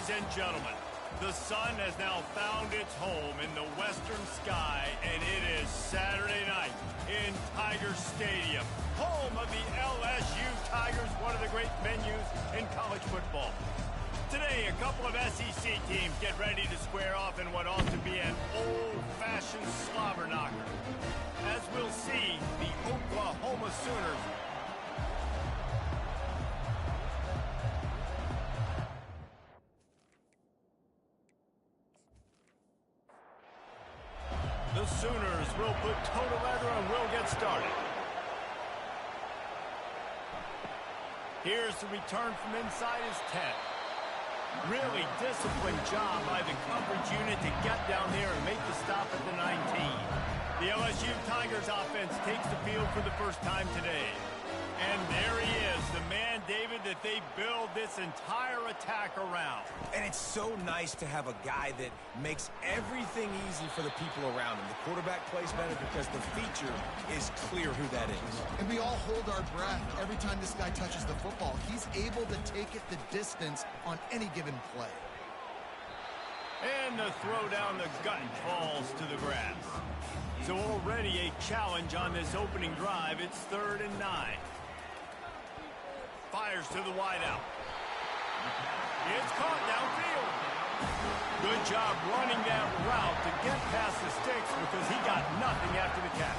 Ladies and gentlemen, the sun has now found its home in the western sky, and it is Saturday night in Tiger Stadium, home of the LSU Tigers, one of the great venues in college football. Today, a couple of SEC teams get ready to square off in what ought to be an old-fashioned slobber knocker. As we'll see, the Oklahoma Sooners will put toe together and will get started. Here's the return from inside his 10. Really disciplined job by the coverage unit to get down there and make the stop at the 19. The LSU Tigers offense takes the field for the first time today. And there he is, the man, David, that they build this entire attack around. And it's so nice to have a guy that makes everything easy for the people around him. The quarterback plays better because the feature is clear who that is. And we all hold our breath every time this guy touches the football. He's able to take it the distance on any given play. And the throw down the gut falls to the grass. So already a challenge on this opening drive. It's 3rd and 9. Fires to the wideout. It's caught downfield. Good job running that route to get past the sticks because he got nothing after the catch.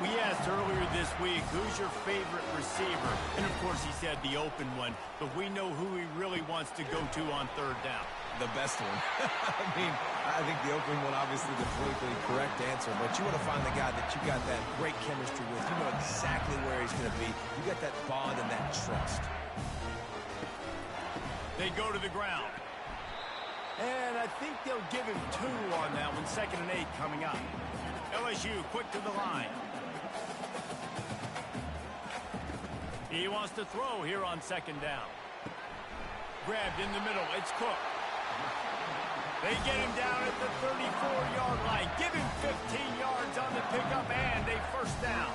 We asked earlier this week, who's your favorite receiver? And, of course, he said the open one, but we know who he really wants to go to on 3rd down. The best one. I think the open one, obviously, the politically correct answer, but you want to find the guy that you got that great chemistry with. You know exactly where he's going to be. You got that bond and that trust. They go to the ground. And I think they'll give him 2 on that one, 2nd and 8 coming up. LSU quick to the line. He wants to throw here on 2nd down. Grabbed in the middle. It's Cook. They get him down at the 34-yard line. Give him 15 yards on the pickup and a 1st down.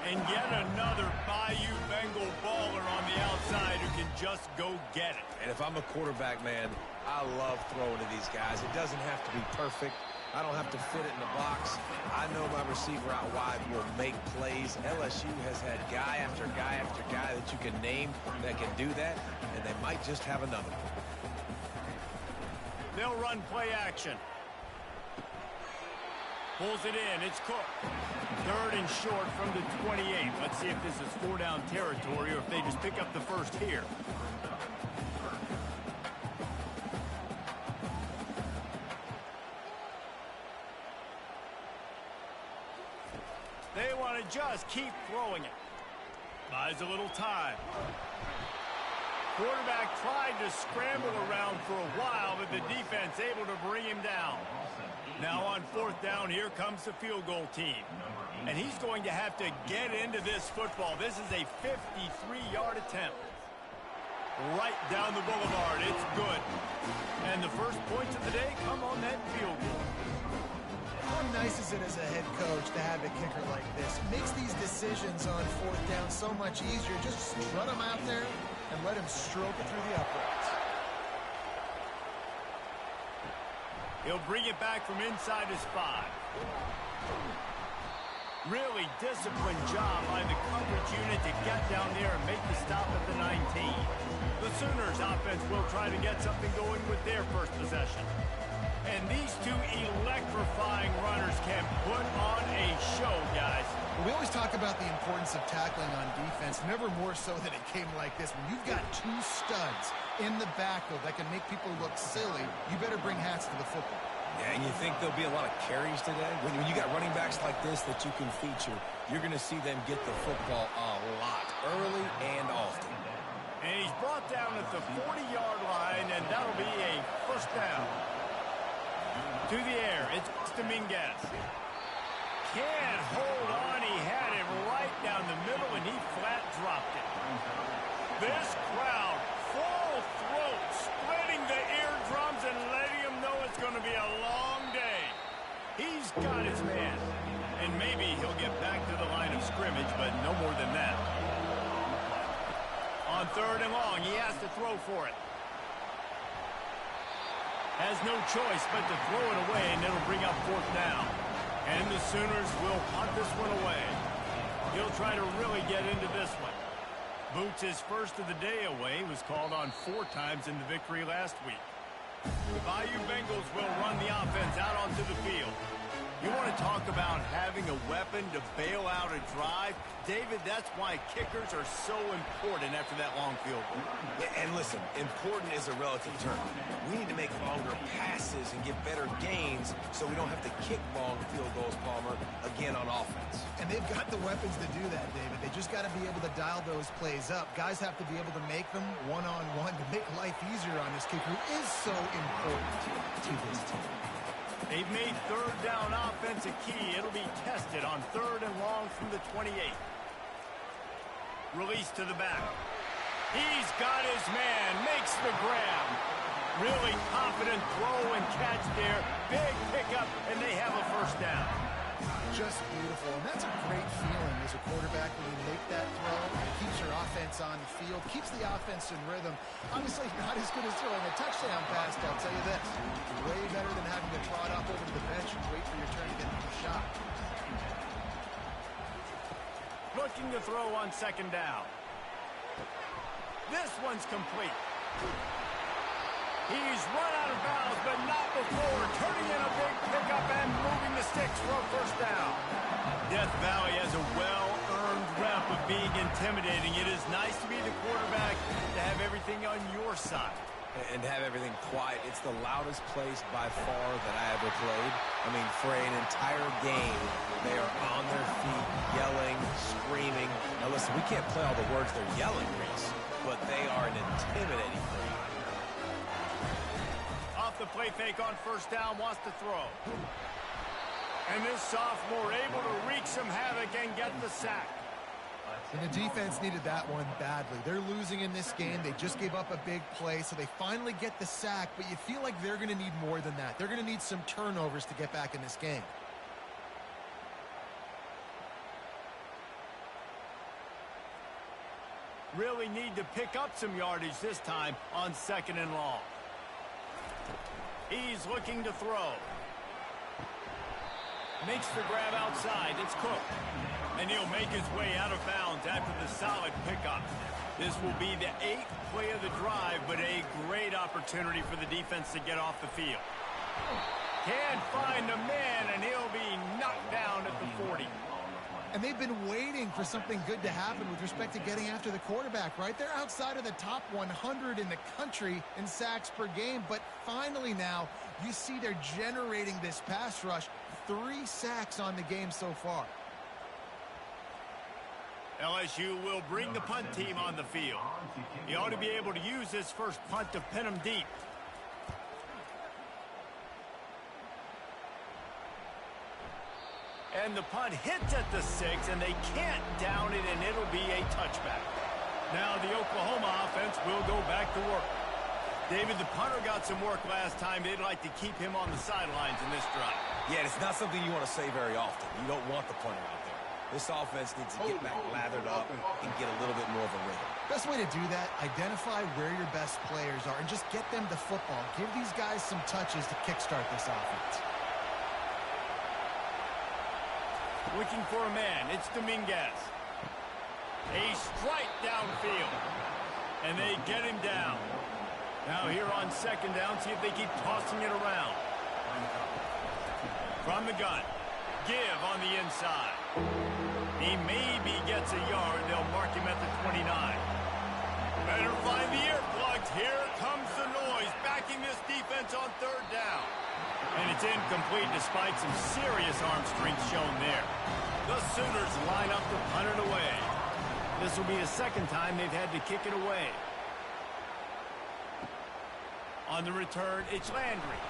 And yet another Bayou Bengal baller on the outside who can just go get it. And if I'm a quarterback, man, I love throwing to these guys. It doesn't have to be perfect. I don't have to fit it in the box. I know my receiver out wide will make plays. LSU has had guy after guy after guy that you can name that can do that, and they might just have another one. They'll run play action. Pulls it in. It's Cook. 3rd and short from the 28. Let's see if this is 4-down territory or if they just pick up the 1st here. They want to just keep throwing it. Buys a little time. Quarterback tried to scramble around for a while, but the defense able to bring him down. Now on 4th down, here comes the field goal team. And he's going to have to get into this football. This is a 53-yard attempt. Right down the boulevard. It's good. And the first points of the day come on that field goal. How nice is it as a head coach to have a kicker like this? It makes these decisions on 4th down so much easier. Just strut him out there and let him stroke it through the uprights. He'll bring it back from inside his 5. Really disciplined job by the coverage unit to get down there and make the stop at the 19. The Sooners offense will try to get something going with their first possession. And these 2 electrifying runners can put on a show, guys. We always talk about the importance of tackling on defense, never more so than it came like this. When you've got 2 studs in the backfield that can make people look silly, you better bring hats to the football. Yeah, and you think there'll be a lot of carries today? When you got running backs like this that you can feature, you're going to see them get the football a lot, early and often. And he's brought down at the 40-yard line, and that'll be a 1st down. To the air, it's Dominguez. Can't hold on, he had it right down the middle, and he flat dropped it. This crowd, full throat, splitting the eardrums and letting him know it's going to be a long day. He's got his man, and maybe he'll get back to the line of scrimmage, but no more than that. On 3rd and long, he has to throw for it. Has no choice but to throw it away, and it'll bring up 4th down. And the Sooners will punt this one away. He'll try to really get into this one. Boots, his first of the day away, was called on 4 times in the victory last week. The Bayou Bengals will run the offense out onto the field. You want to talk about having a weapon to bail out a drive? David, that's why kickers are so important after that long field goal. Yeah, and listen, important is a relative term. We need to make longer passes and get better gains so we don't have to kick long field goals, Palmer, again on offense. And they've got the weapons to do that, David. They just got to be able to dial those plays up. Guys have to be able to make them one-on-one to make life easier on this kicker, who is so important to this team. They've made 3rd down offense a key. It'll be tested on 3rd and long from the 28. Release to the back. He's got his man. Makes the grab. Really confident throw and catch there. Big pickup, and they have a 1st down. Just beautiful, and that's a great feeling as a quarterback when you make that throw. It keeps your offense on the field, keeps the offense in rhythm. Obviously not as good as throwing a touchdown pass, I'll tell you this. Way better than having to trot off over to the bench and wait for your turn to get another shot. Looking to throw on 2nd down. This one's complete. He's run out of bounds, but not before turning in a big pickup and moving the sticks for a 1st down. Death Valley has a well-earned rep of being intimidating. It is nice to be the quarterback, to have everything on your side. And to have everything quiet. It's the loudest place by far that I ever played. I mean, for an entire game, they are on their feet, yelling, screaming. Now listen, we can't play all the words they're yelling, Reese, but they are an intimidating crowd. The play fake on 1st down, wants to throw. And this sophomore able to wreak some havoc and get the sack. And the defense needed that one badly. They're losing in this game. They just gave up a big play, so they finally get the sack, but you feel like they're going to need more than that. They're going to need some turnovers to get back in this game. Really need to pick up some yardage this time on 2nd and long. He's looking to throw. Makes the grab outside. It's Cook. And he'll make his way out of bounds after the solid pickup. This will be the 8th play of the drive, but a great opportunity for the defense to get off the field. Can't find a man, and he'll be knocked down at the 40. And they've been waiting for something good to happen with respect to getting after the quarterback, right? They're outside of the top 100 in the country in sacks per game, but finally now you see they're generating this pass rush. 3 sacks on the game so far. LSU will bring the punt team on the field. He ought to be able to use this first punt to pin him deep. And the punt hits at the 6, and they can't down it, and it'll be a touchback. Now the Oklahoma offense will go back to work. David, the punter got some work last time. They'd like to keep him on the sidelines in this drive. Yeah, it's not something you want to say very often. You don't want the punter out there. This offense needs to get back lathered up and get a little bit more of a rhythm. Best way to do that, identify where your best players are and just get them the football. Give these guys some touches to kickstart this offense. Looking for a man. It's Dominguez. A strike downfield. And they get him down. Now here on 2nd down, see if they keep tossing it around. From the gun. Give on the inside. He maybe gets a yard. They'll mark him at the 29. Better find the earplugs. Here comes the noise. Backing this defense on 3rd down. And it's incomplete despite some serious arm strength shown there. The Sooners line up to punt it away. This will be the 2nd time they've had to kick it away. On the return, it's Landry.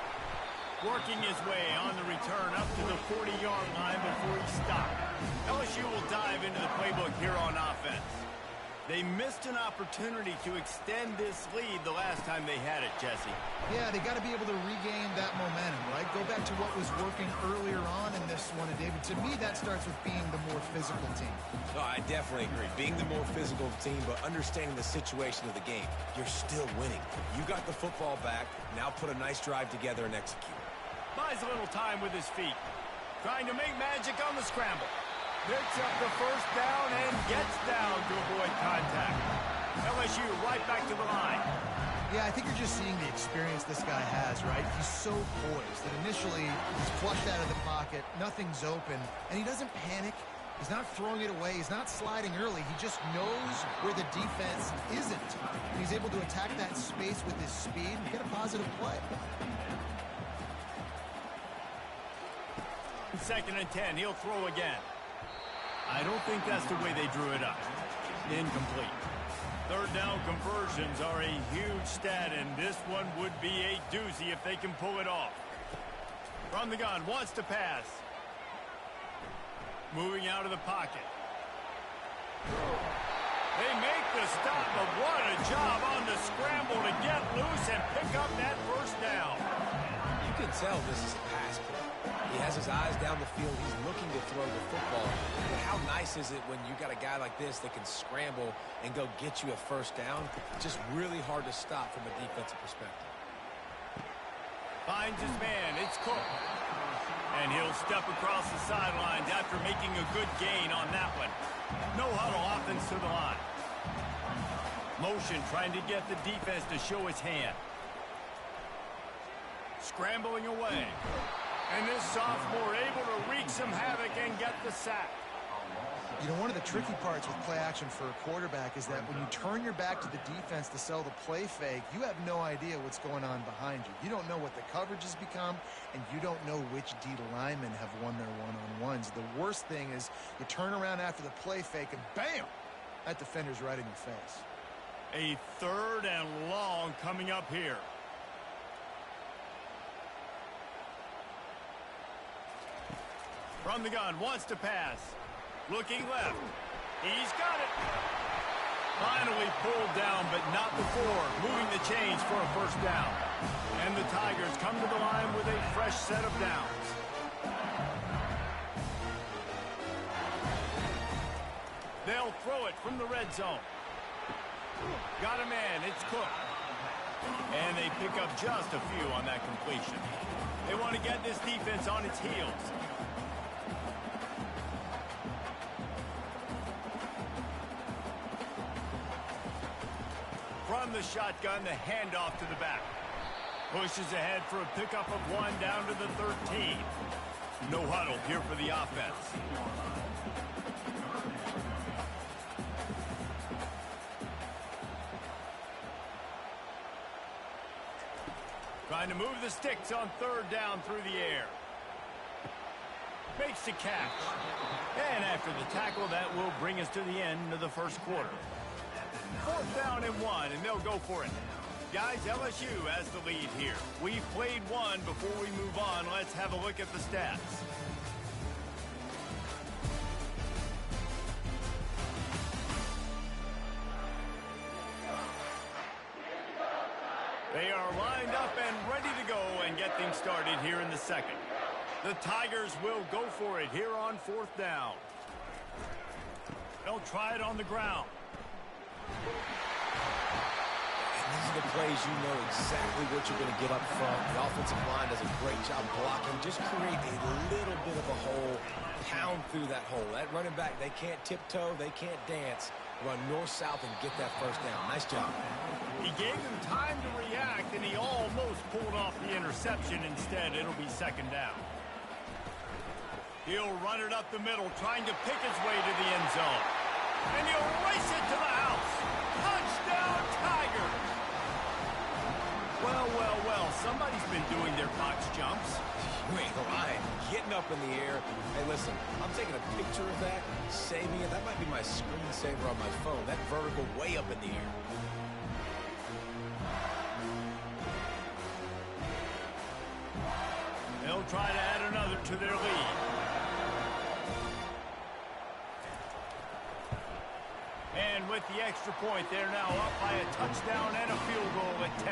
Working his way on the return up to the 40-yard line before he stopped. LSU will dive into the playbook here on offense. They missed an opportunity to extend this lead the last time they had it, Jesse. Yeah, they got to be able to regain that momentum, right? Go back to what was working earlier on in this one, and David, Stephen, to me, that starts with being the more physical team. No, I definitely agree. Being the more physical team, but understanding the situation of the game. You're still winning. You got the football back. Now put a nice drive together and execute. Buys a little time with his feet. Trying to make magic on the scramble. Picks up the first down and gets down to avoid contact. LSU right back to the line. Yeah, I think you're just seeing the experience this guy has, right? He's so poised that initially he's flushed out of the pocket, nothing's open, and he doesn't panic. He's not throwing it away. He's not sliding early. He just knows where the defense isn't. He's able to attack that space with his speed and get a positive play. 2nd and 10. He'll throw again. I don't think that's the way they drew it up. Incomplete. 3rd down conversions are a huge stat, and this one would be a doozy if they can pull it off. From the gun, wants to pass. Moving out of the pocket. They make the stop, but what a job on the scramble to get loose and pick up that first down. You can tell this is a pass play. He has his eyes down the field. He's looking to throw the football. But how nice is it when you got a guy like this that can scramble and go get you a first down? Just really hard to stop from a defensive perspective. Finds his man. It's Cook. And he'll step across the sidelines after making a good gain on that one. No huddle offense to the line. Motion trying to get the defense to show his hand. Scrambling away. And this sophomore able to wreak some havoc and get the sack. You know, one of the tricky parts with play action for a quarterback is that when you turn your back to the defense to sell the play fake, you have no idea what's going on behind you. You don't know what the coverage has become, and you don't know which D linemen have won their one-on-ones. The worst thing is you turn around after the play fake, and bam! That defender's right in your face. A 3rd and long coming up here. From the gun, wants to pass. Looking left. He's got it. Finally pulled down, but not before. Moving the chains for a first down. And the Tigers come to the line with a fresh set of downs. They'll throw it from the red zone. Got a man. It's Cook. And they pick up just a few on that completion. They want to get this defense on its heels. From the shotgun, the handoff to the back. Pushes ahead for a pickup of 1 down to the 13. No huddle here for the offense. Trying to move the sticks on 3rd down through the air. Makes the catch. And after the tackle, that will bring us to the end of the first quarter. 4th down and 1, and they'll go for it. Guys, LSU has the lead here. We've played one. Before we move on, let's have a look at the stats. They are lined up and ready to go and get things started here in the second. The Tigers will go for it here on 4th down. They'll try it on the ground. These are the plays you know exactly what you're going to get up front. The offensive line does a great job blocking. Just create a little bit of a hole, pound through that hole. That running back, they can't tiptoe, they can't dance. Run north-south and get that first down. Nice job. He gave him time to react, and he almost pulled off the interception. Instead, it'll be 2nd down. He'll run it up the middle, trying to pick his way to the end zone. And he'll race it to the house. Touchdown, Tigers! Well, well, well, somebody's been doing their box jumps. You ain't lying. Getting up in the air. Hey, listen, I'm taking a picture of that, saving it. That might be my screensaver on my phone. That vertical way up in the air. They'll try to add another to their lead. And with the extra point, they're now up by a touchdown and a field goal at 10.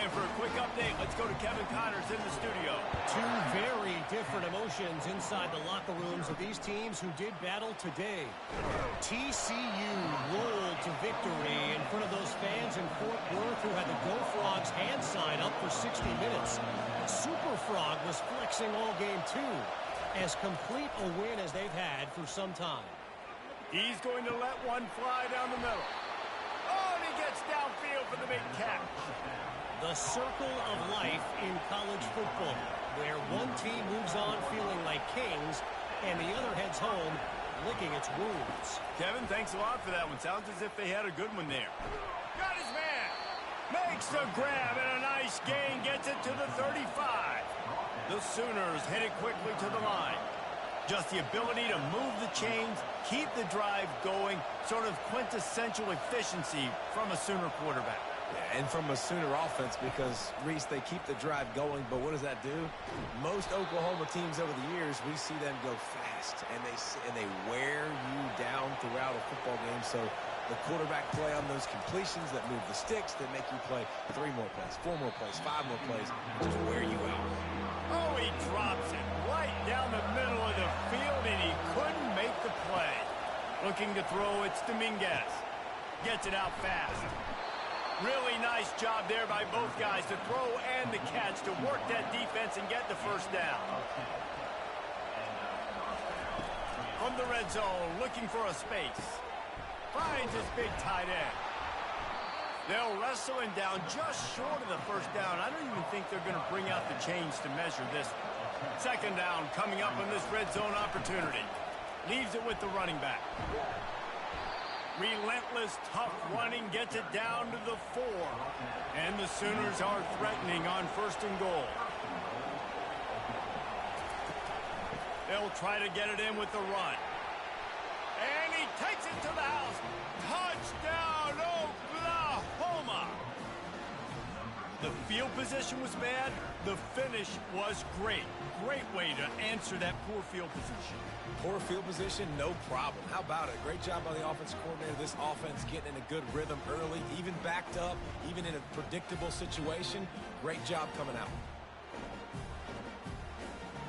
And for a quick update, let's go to Kevin Connors in the studio. Two very different emotions inside the locker rooms of these teams who did battle today. TCU rolled to victory in front of those fans in Fort Worth who had the Go Frogs hand sign up for 60 minutes. Super Frog was flexing all game too. As complete a win as they've had for some time. He's going to let one fly down the middle. Oh, and he gets downfield for the big catch. The circle of life in college football, where one team moves on feeling like kings, and the other heads home licking its wounds. Kevin, thanks a lot for that one. Sounds as if they had a good one there. Got his man. Makes the grab, and a nice gain. Gets it to the 35. The Sooners hit it quickly to the line. Just the ability to move the chains, keep the drive going, sort of quintessential efficiency from a Sooner quarterback. Yeah, and from a Sooner offense because, Reese, they keep the drive going, but what does that do? Most Oklahoma teams over the years, we see them go fast, and they wear you down throughout a football game. So the quarterback play on those completions that move the sticks, that make you play 3 more plays, 4 more plays, 5 more plays, and just wear you out. Oh, he drops it right down the middle of the field, and he couldn't make the play. Looking to throw, it's Dominguez. Gets it out fast. Really nice job there by both guys to throw and the catch to work that defense and get the first down. From the red zone, looking for a space. Finds his big tight end. They'll wrestle him down just short of the first down. I don't even think they're going to bring out the chains to measure this one. Second down coming up on this red zone opportunity. Leaves it with the running back. Relentless, tough running gets it down to the 4. And the Sooners are threatening on first and goal. They'll try to get it in with the run. And he takes it to the house. Touchdown, Oklahoma! The field position was bad. The finish was great. Great way to answer that poor field position. Poor field position, no problem. How about it? Great job by the offensive coordinator. This offense getting in a good rhythm early, even backed up, even in a predictable situation. Great job coming out.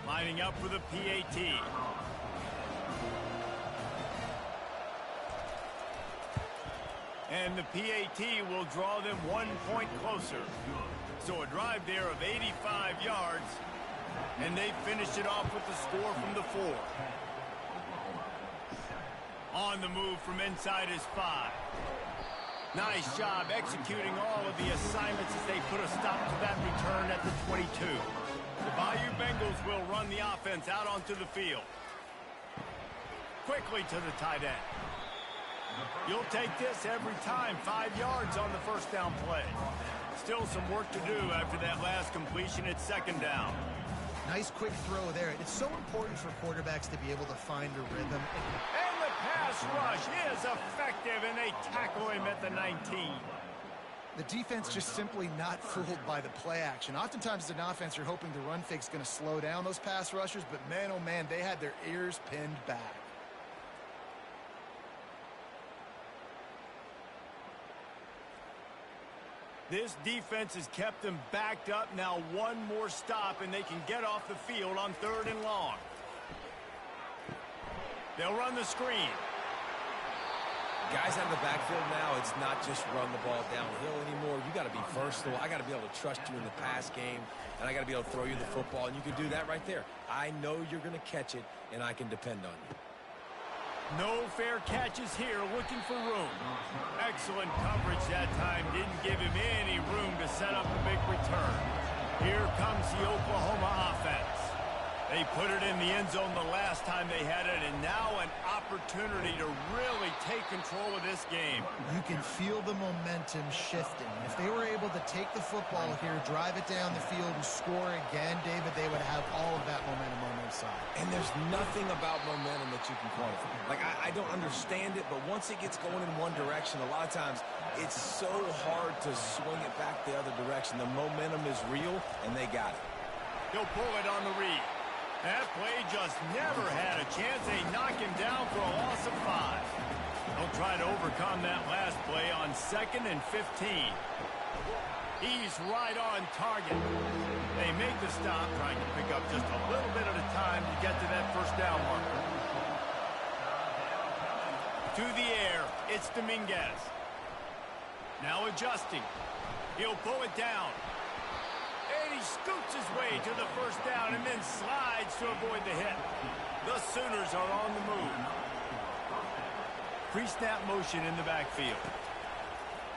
Lining up for the PAT. And the PAT will draw them 1 point closer. So a drive there of 85 yards. And they finished it off with the score from the 4. On the move from inside his 5. Nice job executing all of the assignments as they put a stop to that return at the 22. The Bayou Bengals will run the offense out onto the field. Quickly to the tight end. You'll take this every time. 5 yards on the first down play. Still some work to do after that last completion at second down. Nice quick throw there. It's so important for quarterbacks to be able to find a rhythm. And the pass rush is effective, and they tackle him at the 19. The defense just simply not fooled by the play action. Oftentimes as an offense, you're hoping the run fake's going to slow down those pass rushers, but man, oh man, they had their ears pinned back. This defense has kept them backed up. Now one more stop, and they can get off the field on 3rd and long. They'll run the screen. Guys out of the backfield now, it's not just run the ball downhill anymore. You got to be versatile. I got to be able to trust you in the pass game, and I got to be able to throw you the football, and you can do that right there. I know you're going to catch it, and I can depend on you. No fair catches here, looking for room. Excellent coverage that time. Didn't give him any room to set up a big return. Here comes the Oklahoma offense. They put it in the end zone the last time they had it, and now an opportunity to really take control of this game. You can feel the momentum shifting. If they were able to take the football here, drive it down the field, and score again, David, they would have all of that momentum on their side. And there's nothing about momentum that you can quantify. Like, I don't understand it, but once it gets going in one direction, a lot of times it's so hard to swing it back the other direction. The momentum is real, and they got it. He'll pull it on the read. That play just never had a chance. They knock him down for a loss of 5. They'll try to overcome that last play on 2nd and 15. He's right on target. They make the stop, trying to pick up just a little bit at a time to get to that first down marker. To the air, it's Dominguez. Now adjusting. He'll pull it down. And he scoots his way to the first down and then slides to avoid the hit. The Sooners are on the move. Pre-snap motion in the backfield.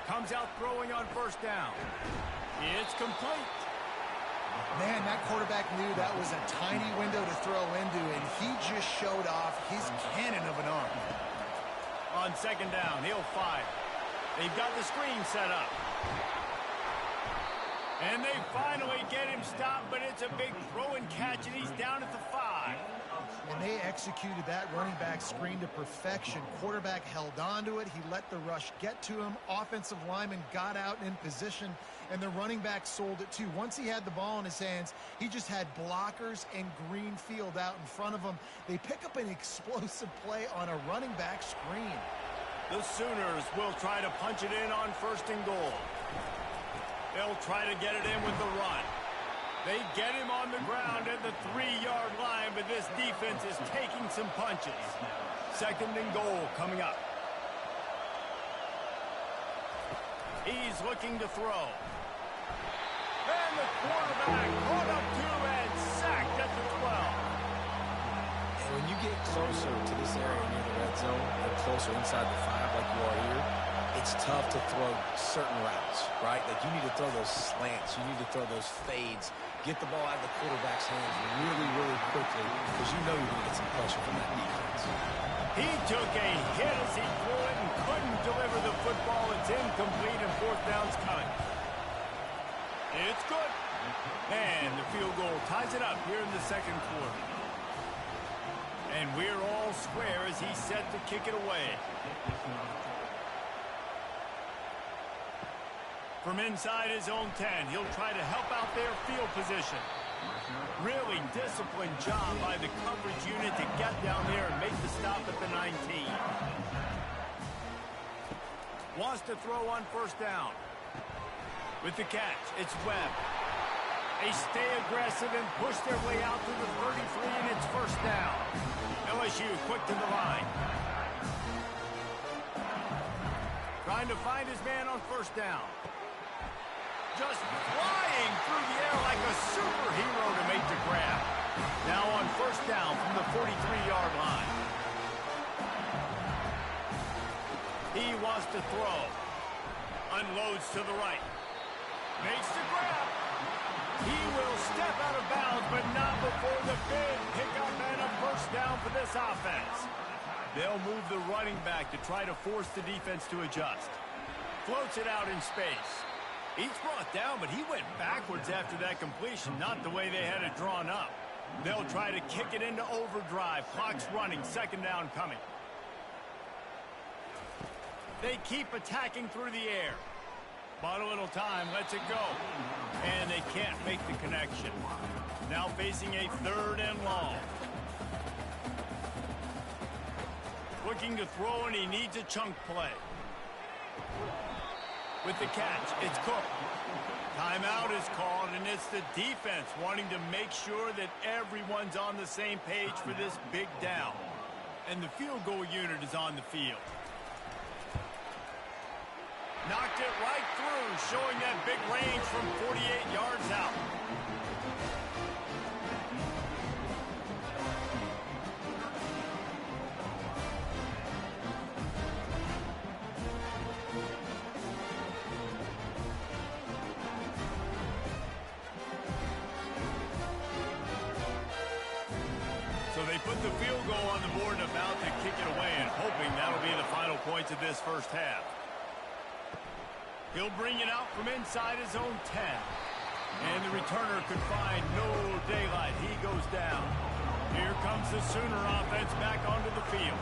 Comes out throwing on first down. It's complete. Man, that quarterback knew that was a tiny window to throw into, and he just showed off his cannon of an arm. On 2nd down, he'll fire. They've got the screen set up. And they finally get him stopped, but it's a big throw and catch, and he's down at the 5. And they executed that running back screen to perfection. Quarterback held on to it. He let the rush get to him. Offensive lineman got out in position, and the running back sold it too. Once he had the ball in his hands, he just had blockers and green field out in front of him. They pick up an explosive play on a running back screen. The Sooners will try to punch it in on 1st and goal. They'll try to get it in with the run. They get him on the ground at the 3-yard line, but this defense is taking some punches. 2nd and goal coming up. He's looking to throw. And the quarterback caught up to and sacked at the 12. And when you get closer to this area near the red zone and closer inside the 5 like you are here, it's tough to throw certain routes, right? Like you need to throw those slants. You need to throw those fades. Get the ball out of the quarterback's hands really, really quickly because you know you're going to get some pressure from that defense. He took a hit as he threw it and couldn't deliver the football. It's incomplete and 4th down's coming. It's good. And the field goal ties it up here in the 2nd quarter. And we're all square as he's set to kick it away. From inside his own 10, he'll try to help out their field position. Really disciplined job by the coverage unit to get down there and make the stop at the 19. Wants to throw on 1st down. With the catch, it's Webb. They stay aggressive and push their way out to the 33, and it's 1st down. LSU quick to the line. Trying to find his man on 1st down. Just flying through the air like a superhero to make the grab. Now on 1st down from the 43-yard line. He wants to throw. Unloads to the right. Makes the grab. He will step out of bounds, but not before the big pickup and a 1st down for this offense. They'll move the running back to try to force the defense to adjust. Floats it out in space. He's brought down, but he went backwards after that completion, not the way they had it drawn up. They'll try to kick it into overdrive. Clock's running, 2nd down coming. They keep attacking through the air. But a little time, lets it go. And they can't make the connection. Now facing a 3rd and long. Looking to throw, and he needs a chunk play. With the catch, it's Cook. Timeout is called, and it's the defense wanting to make sure that everyone's on the same page for this big down. And the field goal unit is on the field. Knocked it right through, showing that big range from 48 yards out. So they put the field goal on the board and about to kick it away, and hoping that'll be the final points of this 1st half. He'll bring it out from inside his own 10. And the returner could find no daylight. He goes down. Here comes the Sooner offense back onto the field.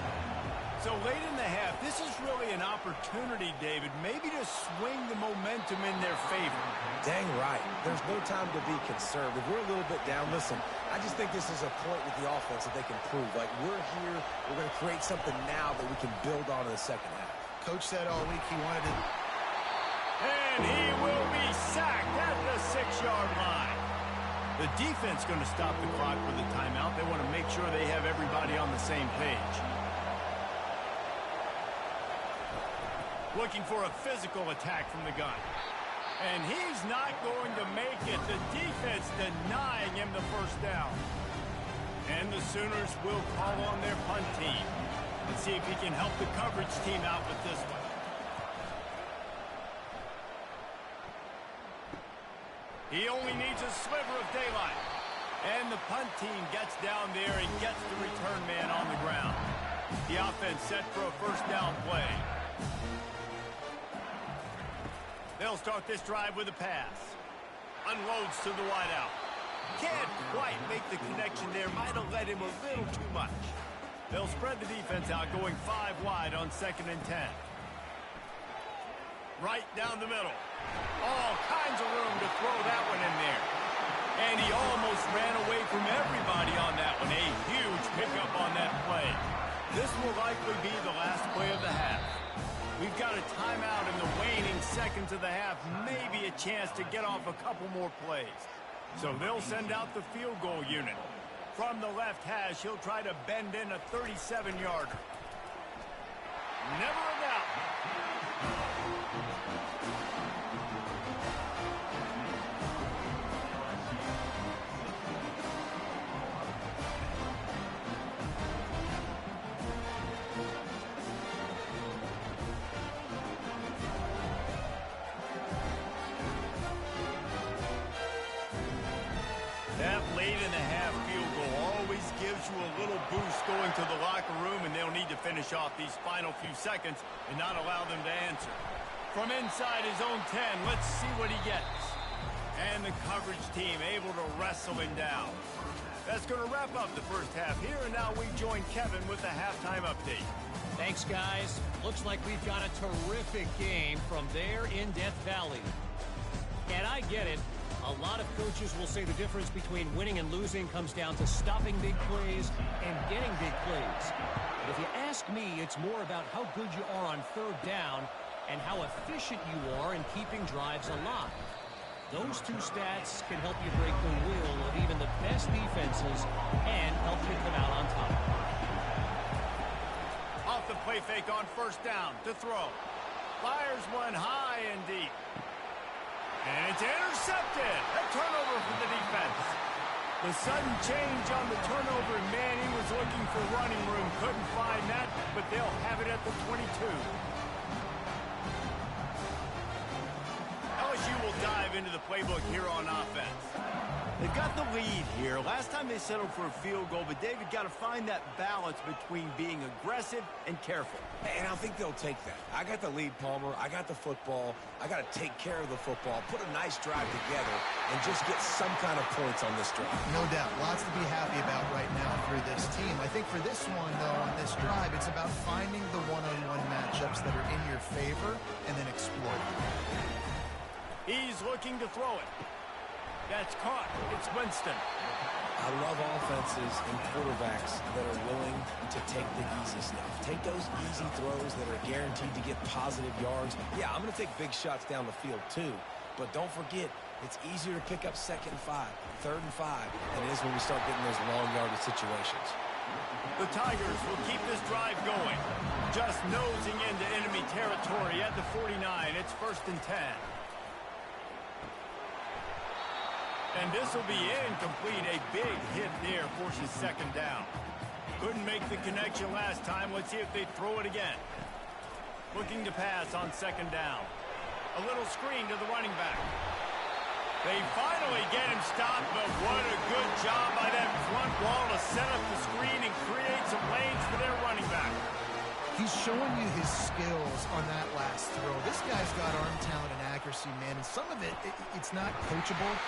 So late in the half, this is really an opportunity, David, maybe to swing the momentum in their favor. Dang right. There's no time to be conservative. We're a little bit down. Listen, I just think this is a point with the offense that they can prove. Like, we're here. We're going to create something now that we can build on in the 2nd half. Coach said all week he wanted it. And he will be sacked at the 6-yard line. The defense going to stop the clock with a timeout. They want to make sure they have everybody on the same page. Looking for a physical attack from the gun. And he's not going to make it. The defense denying him the first down. And the Sooners will call on their punt team. Let's see if he can help the coverage team out with this one. He only needs a sliver of daylight. And the punt team gets down there and gets the return man on the ground. The offense set for a first down play. They'll start this drive with a pass. Unloads to the wideout. Can't quite make the connection there. Might have led him a little too much. They'll spread the defense out, going 5 wide on 2nd and 10. Right down the middle. All kinds of room to throw that one in there. And he almost ran away from everybody on that one. A huge pickup on that play. This will likely be the last play of the half. We've got a timeout in the waning seconds of the half. Maybe a chance to get off a couple more plays. So they'll send out the field goal unit. From the left hash, he'll try to bend in a 37-yarder. Never a doubt. That late-in-the-half field goal always gives you a little boost going to the locker room, and they'll need to finish off these final few seconds and not allow them to answer. From inside his own 10, let's see what he gets. And the coverage team able to wrestle him down. That's going to wrap up the first half here, and now we join Kevin with the halftime update. Thanks, guys. Looks like we've got a terrific game from there in Death Valley. And I get it. A lot of coaches will say the difference between winning and losing comes down to stopping big plays and getting big plays. But if you ask me, it's more about how good you are on 3rd down and how efficient you are in keeping drives alive. Those two stats can help you break the will of even the best defenses and help pick them out on top. Off the play fake on 1st down to throw. Fires one high and deep. And it's intercepted. A turnover for the defense. The sudden change on the turnover, and man, he was looking for running room. Couldn't find that, but they'll have it at the 22. LSU will dive into the playbook here on offense. They've got the lead here. Last time they settled for a field goal, but David got to find that balance between being aggressive and careful. And I think they'll take that. I got the lead, Palmer. I got the football. I got to take care of the football, put a nice drive together, and just get some kind of points on this drive. No doubt. Lots to be happy about right now through this team. I think for this one, though, on this drive, it's about finding the one-on-one matchups that are in your favor and then exploiting them. He's looking to throw it. That's caught. It's Winston. I love offenses and quarterbacks that are willing to take the easy stuff. Take those easy throws that are guaranteed to get positive yards. Yeah, I'm going to take big shots down the field too. But don't forget, it's easier to pick up 2nd and 5, 3rd and 5 than it is when we start getting those long yardage situations. The Tigers will keep this drive going. Just nosing into enemy territory at the 49. It's 1st and 10. And this will be incomplete. A big hit there forces 2nd down. Couldn't make the connection last time. Let's see if they throw it again. Looking to pass on 2nd down. A little screen to the running back. They finally get him stopped, but what a good job by that front wall to set up the screen and create some lanes for their running back. He's showing you his skills on that last throw. This guy's got arm talent and accuracy, man, and some of it's not coachable.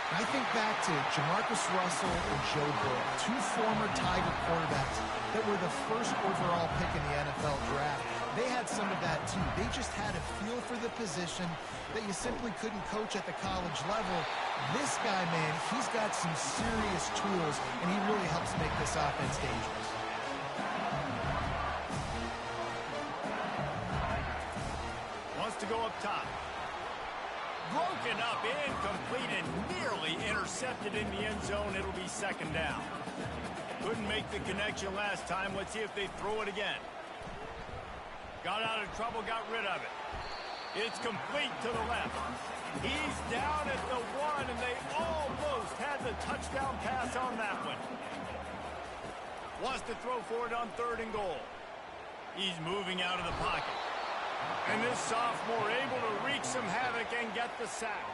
I think back to Jamarcus Russell and Joe Burrow, 2 former Tiger quarterbacks that were the first overall pick in the NFL draft. They had some of that too. They just had a feel for the position that you simply couldn't coach at the college level. This guy, man, he's got some serious tools, and he really helps make this offense dangerous. top. Broken up, incomplete, and nearly intercepted in the end zone. It'll be second down. Couldn't make the connection last time. Let's see if they throw it again. Got out of trouble, got rid of it. It's complete to the left. He's down at the 1, and they almost had the touchdown pass on that one. Wants to throw for it on 3rd and goal. He's moving out of the pocket. And this sophomore able to wreak some havoc and get the sack.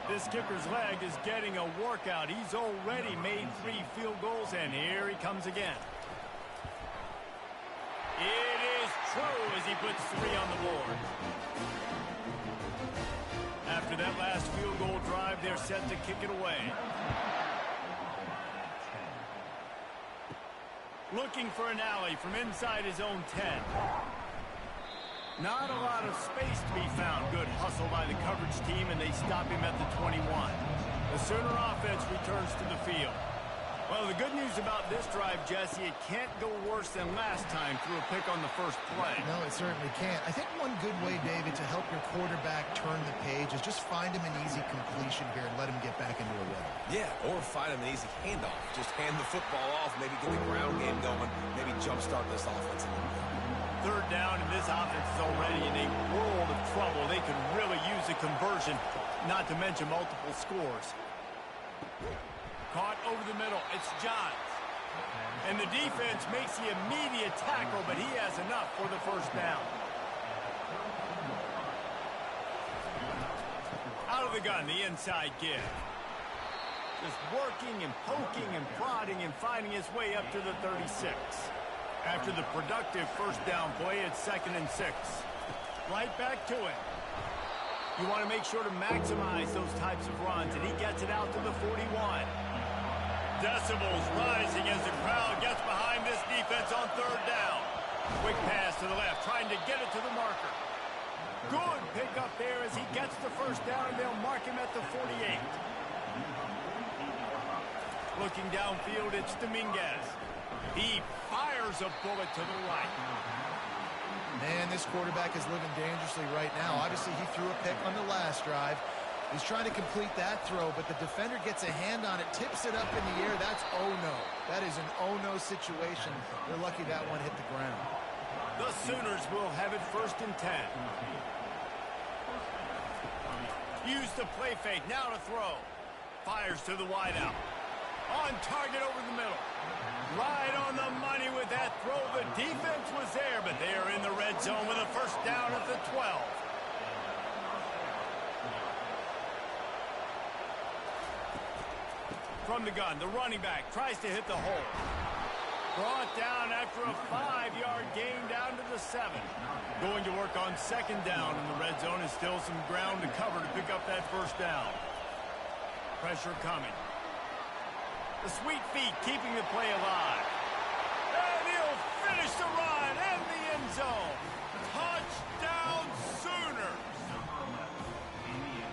This kicker's leg is getting a workout. He's already made 3 field goals, and here he comes again. It is true as he puts 3 on the board. After that last field goal drive, they're set to kick it away. Looking for an alley from inside his own 10. Not a lot of space to be found. Good hustle by the coverage team, and they stop him at the 21. The Sooner offense returns to the field. Well, the good news about this drive, Jesse, it can't go worse than last time through a pick on the first play. No, it certainly can't. I think one good way, David, to help your quarterback turn the page is just find him an easy completion here and let him get back into a rhythm. Yeah, or find him an easy handoff. Just hand the football off, maybe get the ground game going, maybe jumpstart this offense a little bit. 3rd down, and this offense is already in a world of trouble. They could really use a conversion, not to mention multiple scores. Caught over the middle. It's Johns. And the defense makes the immediate tackle, but he has enough for the first down. Out of the gun, the inside give. Just working and poking and prodding and finding his way up to the 36. After the productive first down play, it's 2nd and 6. Right back to it. You want to make sure to maximize those types of runs, and he gets it out to the 41. Decibels rising as the crowd gets behind this defense on 3rd down. Quick pass to the left, trying to get it to the marker. Good pick up there as he gets the first down, and they'll mark him at the 48. Looking downfield, it's Dominguez. He fires a bullet to the right. Man, this quarterback is living dangerously right now. Obviously, he threw a pick on the last drive. He's trying to complete that throw, but the defender gets a hand on it, tips it up in the air. That's oh-no. That is an oh-no situation. They're lucky that one hit the ground. The Sooners will have it 1st and 10. Use the play fake. Now to throw. Fires to the wideout. On target over the middle. Right on the money with that throw. The defense was there, but they are in the red zone with a first down at the 12. From the gun, the running back tries to hit the hole. Brought down after a 5-yard gain down to the 7. Going to work on 2nd down in the red zone. Is still some ground to cover to pick up that first down. Pressure coming. The sweet feet keeping the play alive. And he'll finish the run in the end zone. Touchdown Sooners.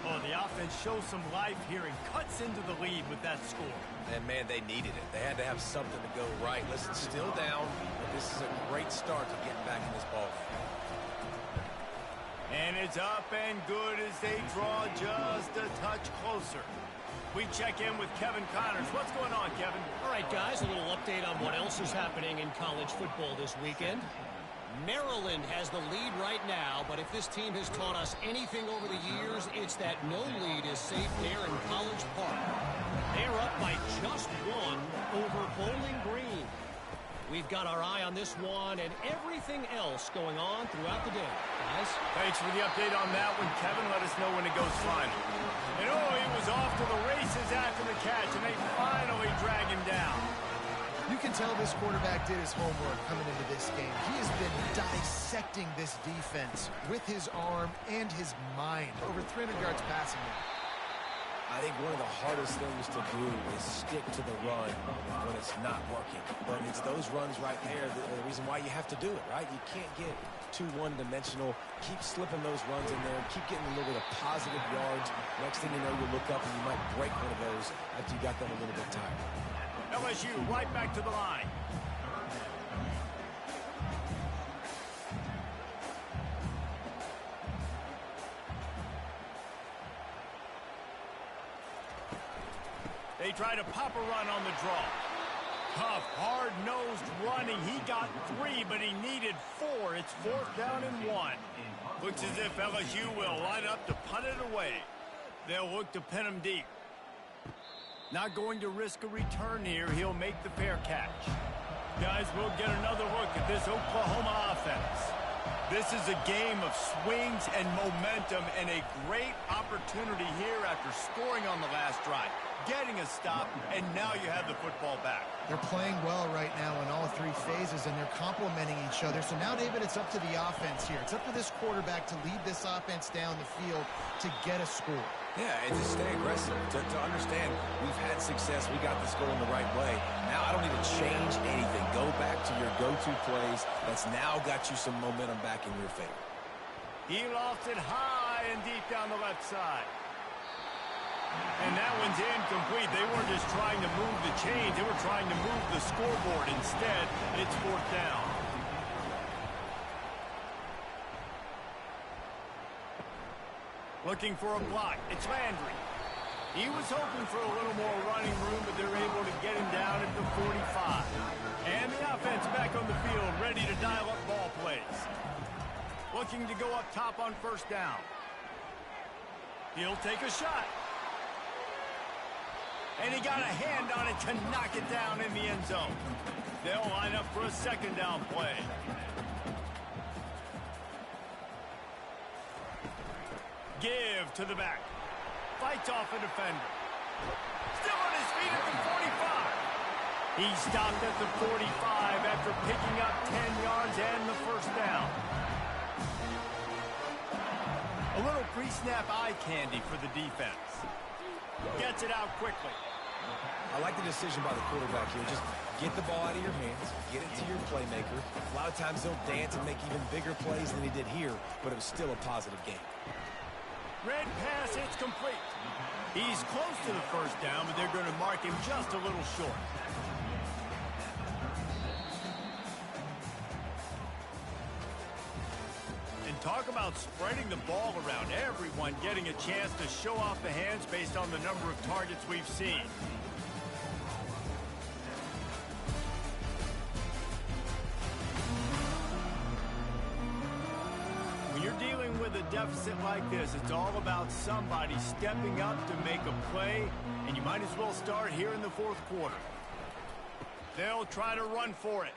Oh, the offense shows some life here and cuts into the lead with that score. And, man, they needed it. They had to have something to go right. Listen, still down, but this is a great start to getting back in this ballgame. And it's up and good as they draw just a touch closer. We check in with Kevin Connors. What's going on, Kevin? All right, guys, a little update on what else is happening in college football this weekend. Maryland has the lead right now, but if this team has taught us anything over the years, it's that no lead is safe there in College Park. They're up by just 1 over Bowling Green. We've got our eye on this one and everything else going on throughout the day. Guys? Thanks for the update on that one, Kevin. Let us know when it goes final. And he was off to the races after the catch, and they finally drag him down. You can tell this quarterback did his homework coming into this game. He has been dissecting this defense with his arm and his mind. Over 300 yards passing now. I think one of the hardest things to do is stick to the run when it's not working. But it's those runs right there that are the reason why you have to do it, right? You can't get too one-dimensional. Keep slipping those runs in there. Keep getting a little bit of positive yards. Next thing you know, you look up and you might break one of those after you got them a little bit tired. LSU right back to the line. They try to pop a run on the draw. Tough, hard-nosed running. He got 3, but he needed 4. It's 4th down and 1. Looks as if LSU will line up to punt it away. They'll look to pin him deep. Not going to risk a return here. He'll make the fair catch. Guys, we'll get another look at this Oklahoma offense. This is a game of swings and momentum and a great opportunity here after scoring on the last drive, getting a stop, and now you have the football back. They're playing well right now in all 3 phases, and they're complementing each other. So now, David, it's up to the offense here. It's up to this quarterback to lead this offense down the field to get a score. Yeah, and to stay aggressive, to understand we've had success, we got this goal in the right way. Now I don't need to change anything. Go back to your go-to plays. That's now got you some momentum back in your favor. He lost it high and deep down the left side. And that one's incomplete. They weren't just trying to move the chains. They were trying to move the scoreboard. Instead, it's 4th down. Looking for a block. It's Landry. He was hoping for a little more running room, but they're able to get him down at the 45. And the offense back on the field, ready to dial up ball plays. Looking to go up top on 1st down. He'll take a shot. And he got a hand on it to knock it down in the end zone. They'll line up for a 2nd down play. Give to the back. Fights off a defender. Still on his feet at the 45. He stopped at the 45 after picking up 10 yards and the 1st down. A little pre-snap eye candy for the defense. Gets it out quickly. I like the decision by the quarterback here. Just get the ball out of your hands, get it to your playmaker. A lot of times he'll dance and make even bigger plays than he did here, but it was still a positive game. Red pass, it's complete. He's close to the 1st down, but they're going to mark him just a little short. And talk about spreading the ball around. Everyone getting a chance to show off the hands based on the number of targets we've seen. With a deficit like this, it's all about somebody stepping up to make a play, and you might as well start here in the 4th quarter. They'll try to run for it.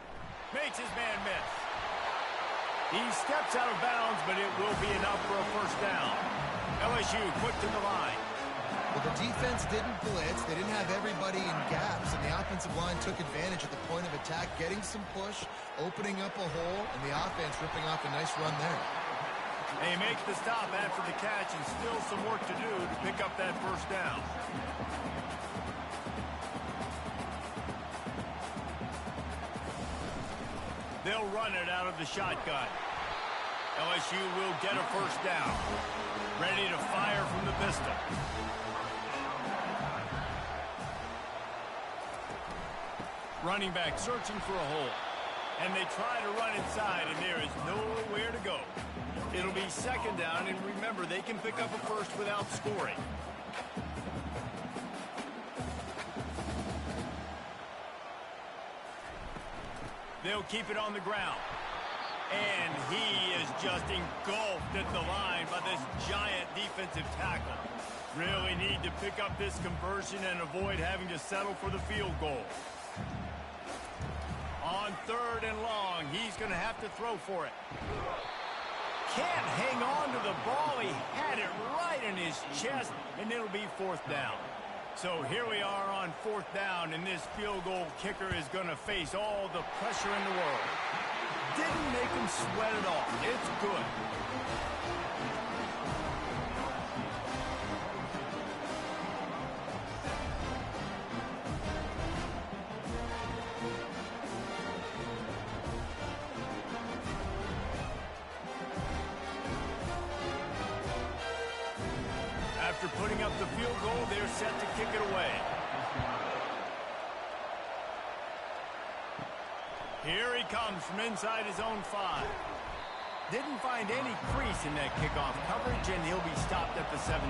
Makes his man miss. He steps out of bounds, but it will be enough for a 1st down. LSU quick to the line. Well, the defense didn't blitz. They didn't have everybody in gaps, and the offensive line took advantage at the point of attack, getting some push, opening up a hole, and the offense ripping off a nice run there. They make the stop after the catch, and still some work to do to pick up that 1st down. They'll run it out of the shotgun. LSU will get a 1st down. Ready to fire from the pistol. Running back searching for a hole. And they try to run inside, and there is nowhere to go. It'll be 2nd down, and remember, they can pick up a 1st without scoring. They'll keep it on the ground. And he is just engulfed at the line by this giant defensive tackle. Really need to pick up this conversion and avoid having to settle for the field goal. On 3rd and long, he's going to have to throw for it. Can't hang on to the ball. He had it right in his chest, and it'll be 4th down. So here we are on 4th down, and this field goal kicker is going to face all the pressure in the world. Didn't make him sweat at all. It's good. After putting up the field goal, they're set to kick it away. Here he comes from inside his own 5. Didn't find any crease in that kickoff coverage, and he'll be stopped at the 17.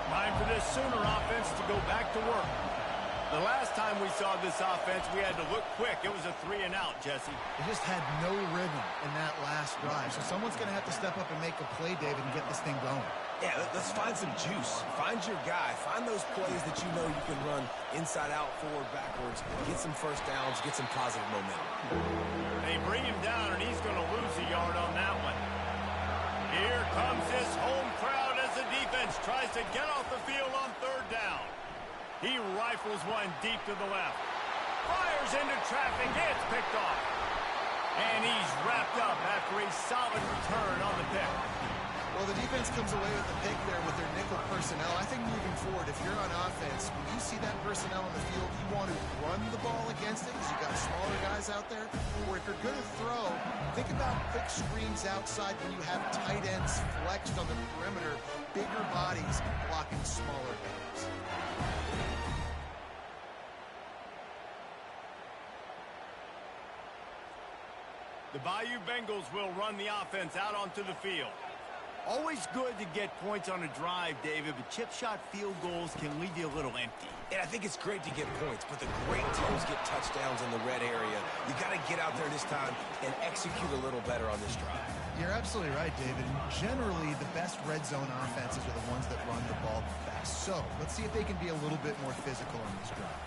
Time for this Sooner offense to go back to work. The last time we saw this offense, we had to look quick. It was a 3-and-out, Jesse. They just had no rhythm in that last drive. So someone's going to have to step up and make a play, David, and get this thing going. Yeah, let's find some juice. Find your guy. Find those plays that you know you can run inside out, forward, backwards. Get some first downs. Get some positive momentum. They bring him down, and he's going to lose a yard on that one. Here comes this home crowd as the defense tries to get off the field on third down. He rifles one deep to the left. Fires into traffic. It's picked off. And he's wrapped up after a solid return on the pick. Well, the defense comes away with the pick there with their nickel personnel. I think moving forward, if you're on offense, when you see that personnel on the field, you want to run the ball against it because you've got smaller guys out there. Or if you're going to throw, think about quick screens outside when you have tight ends flexed on the perimeter, bigger bodies blocking smaller guys. The Bayou Bengals will run the offense out onto the field. Always good to get points on a drive, David, but chip shot field goals can leave you a little empty. And I think it's great to get points, but the great teams get touchdowns in the red area. You got to get out there this time and execute a little better on this drive. You're absolutely right, David. And generally, the best red zone offenses are the ones that run the ball best. So let's see if they can be a little bit more physical on this drive.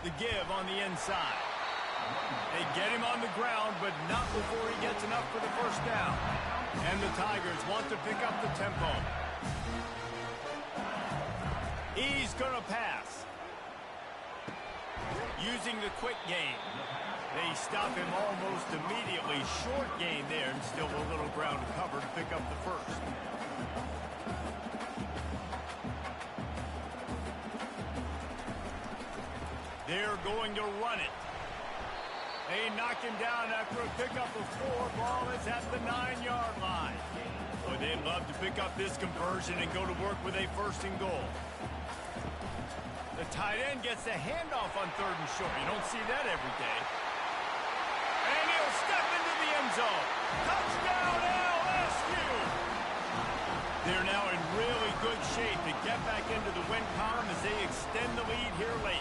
The give on the inside. They get him on the ground, but not before he gets enough for the first down. And the Tigers want to pick up the tempo. He's going to pass. Using the quick game. They stop him almost immediately. Short gain there, and still a little ground to cover to pick up the first. They're going to run it. They knock him down after a pickup of 4. Ball is at the 9-yard line. But they'd love to pick up this conversion and go to work with a 1st and goal. The tight end gets the handoff on 3rd and short. You don't see that every day. And he'll step into the end zone. Touchdown, LSU! They're now in really good shape to get back into the win column as they extend the lead here late.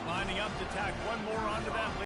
Lining up to tack one more onto that lead.